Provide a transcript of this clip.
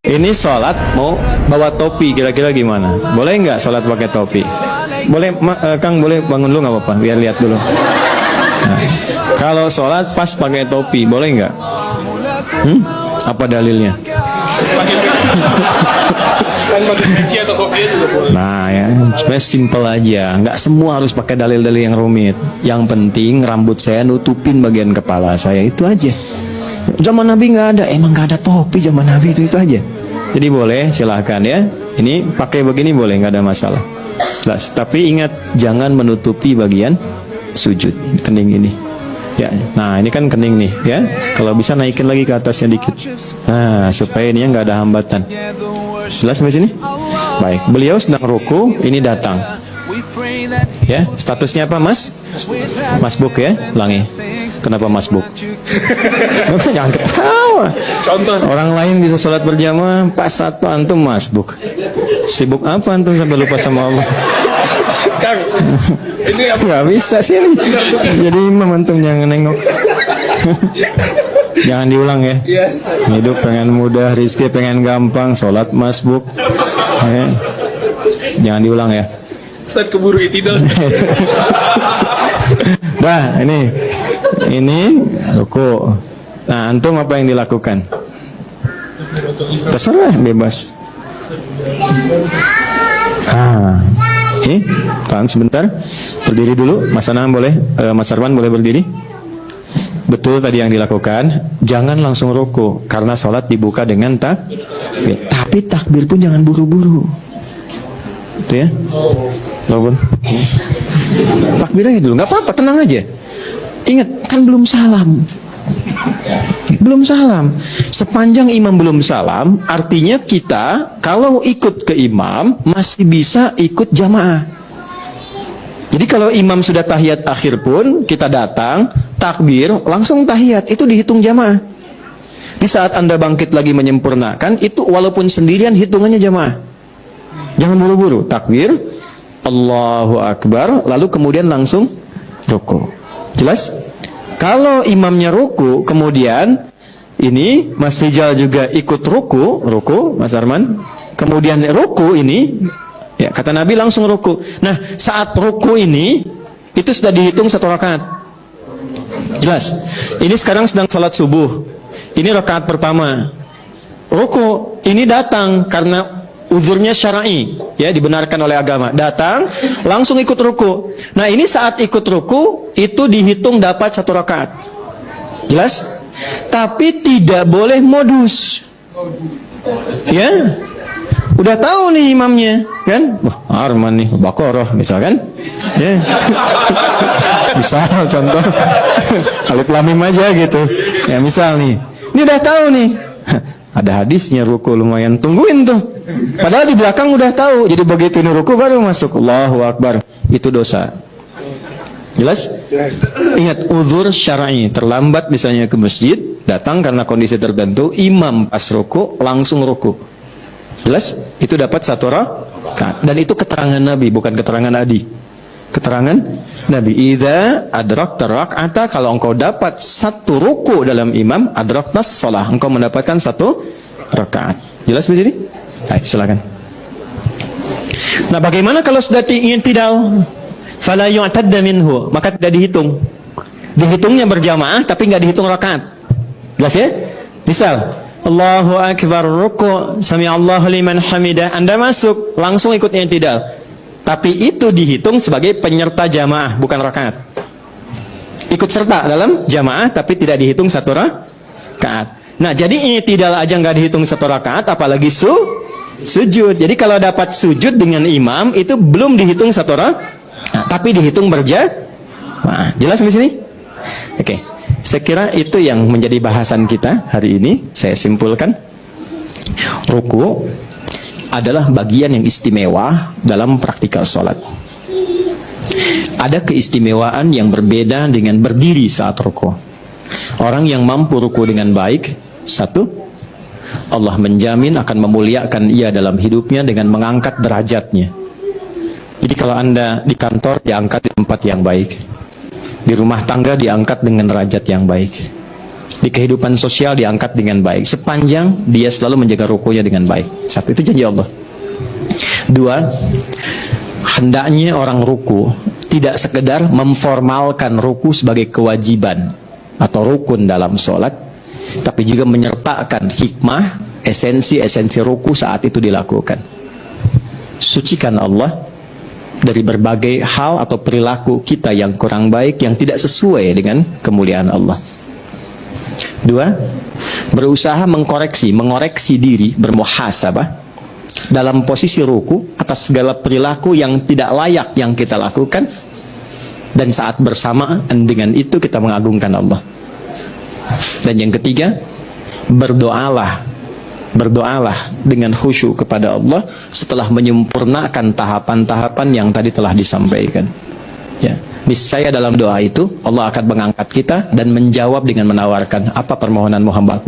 Ini sholat mau bawa topi, kira-kira gimana? Boleh nggak sholat pakai topi? Boleh, Kang, boleh bangun dulu nggak apa-apa, biar lihat dulu. Nah, kalau sholat pas pakai topi, boleh nggak? Apa dalilnya? Nah ya, sebenarnya simple aja. Nggak semua harus pakai dalil-dalil yang rumit. Yang penting rambut saya nutupin bagian kepala saya, itu aja. Zaman Nabi nggak ada, emang nggak ada topi zaman Nabi, itu aja. Jadi boleh, silahkan ya. Ini pakai begini boleh, nggak ada masalah. Tapi ingat, jangan menutupi bagian sujud, kening ini. Ya, nah ini kan kening nih, ya. Kalau bisa naikin lagi ke atasnya dikit. Nah, supaya ini nggak ada hambatan. Jelas sampai sini? Baik, beliau sedang ruku, ini datang. Ya, statusnya apa, Mas? Masbuk ya, ulangi. Kenapa masbuk? Jangan ketawa. Contoh. Orang lain bisa sholat berjamaah, pas satu antum masbuk. Sibuk apa antum sampai lupa sama Allah? Kang, ini apa? Nggak bisa sih. Jadi imam antum jangan nengok. Jangan diulang ya. Hidup pengen mudah, rizki pengen gampang, sholat masbuk. Ya. Jangan diulang ya. Ustaz keburu itidal. Nah, ini ruku. Nah, antum apa yang dilakukan? Terserah, bebas. Tahan sebentar. Berdiri dulu. Mas Anam boleh, Mas Arwan boleh berdiri. Betul tadi yang dilakukan. Jangan langsung ruku, karena sholat dibuka dengan takbir. Tapi takbir pun jangan buru-buru. Itu ya. Walaupun takbir aja dulu, nggak apa-apa, tenang aja. Ingat, kan belum salam. Belum salam. Sepanjang imam belum salam, artinya kita kalau ikut ke imam masih bisa ikut jamaah. Jadi kalau imam sudah tahiyat akhir pun kita datang, takbir, langsung tahiyat, itu dihitung jamaah. Di saat Anda bangkit lagi menyempurnakan, itu walaupun sendirian hitungannya jamaah. Jangan buru-buru, takbir, Allahu Akbar, lalu kemudian langsung ruku. Jelas? Kalau imamnya ruku, kemudian ini Mas Rijal juga ikut ruku, Mas Arman. Kemudian ruku ini, ya kata Nabi langsung ruku. Nah, saat ruku ini, itu sudah dihitung satu rakaat. Jelas? Ini sekarang sedang salat subuh. Ini rakaat pertama. Ruku, ini datang karena uzurnya syar'i, ya, dibenarkan oleh agama. Datang, langsung ikut ruku. Nah, ini saat ikut ruku, itu dihitung dapat satu rakaat. Jelas? Tapi tidak boleh modus. Ya, udah tahu nih imamnya, kan? Wah, Arman nih, Baqarah, misalkan. Ya. Misal contoh, Alif Lam Mim aja gitu. Ya, misal nih, ini udah tahu nih. Ada hadisnya ruku, lumayan tungguin tuh. Padahal di belakang udah tahu. Jadi begitu ini ruku baru masuk. Allahu Akbar. Itu dosa. Jelas? Ingat, uzur syar'i. Terlambat misalnya ke masjid, datang karena kondisi tertentu, imam pas ruku langsung ruku. Jelas? Itu dapat satu rakaat. Dan itu keterangan Nabi, bukan keterangan Adi. Keterangan Nabi. Idza adrakta rak'ata, kalau engkau dapat satu ruku dalam imam, adraktas shalah, engkau mendapatkan satu rakaat. Jelas begini? Baik, silakan. Nah, bagaimana kalau sudah ingin tidal? Fala yu'tadda minhu, maka tidak dihitung. Dihitungnya berjamaah tapi nggak dihitung rakaat. Jelas ya? Misal, Allahu Akbar, ruku, sami Allahu liman hamidah, Anda masuk, langsung ikut i'tidal. Tapi itu dihitung sebagai penyerta jamaah, bukan rakaat. Ikut serta dalam jamaah, tapi tidak dihitung satu rakaat. Nah, jadi i'tidal aja nggak dihitung satu rakaat, apalagi sujud. Jadi kalau dapat sujud dengan imam, itu belum dihitung satu rakaat, tapi dihitung berjamaah. Jelas di sini? Oke. Saya kira itu yang menjadi bahasan kita hari ini. Saya simpulkan, ruku adalah bagian yang istimewa dalam praktikal sholat. Ada keistimewaan yang berbeda dengan berdiri saat ruku. Orang yang mampu ruku dengan baik, satu, Allah menjamin akan memuliakan ia dalam hidupnya dengan mengangkat derajatnya. Jadi kalau Anda di kantor, diangkat di tempat yang baik. Di rumah tangga diangkat dengan derajat yang baik. Di kehidupan sosial diangkat dengan baik sepanjang dia selalu menjaga rukunya dengan baik. Satu, itu janji Allah. Dua, hendaknya orang ruku tidak sekedar memformalkan ruku sebagai kewajiban atau rukun dalam sholat, tapi juga menyertakan hikmah, esensi ruku saat itu dilakukan. Sucikan Allah dari berbagai hal atau perilaku kita yang kurang baik, yang tidak sesuai dengan kemuliaan Allah. Dua, berusaha mengoreksi diri, bermuhasabah dalam posisi ruku atas segala perilaku yang tidak layak yang kita lakukan, dan saat bersamaan dengan itu kita mengagungkan Allah. Dan yang ketiga, berdoalah dengan khusyuk kepada Allah setelah menyempurnakan tahapan-tahapan yang tadi telah disampaikan. Ya, niscaya dalam doa itu Allah akan mengangkat kita dan menjawab dengan menawarkan, apa permohonanmu hambaku?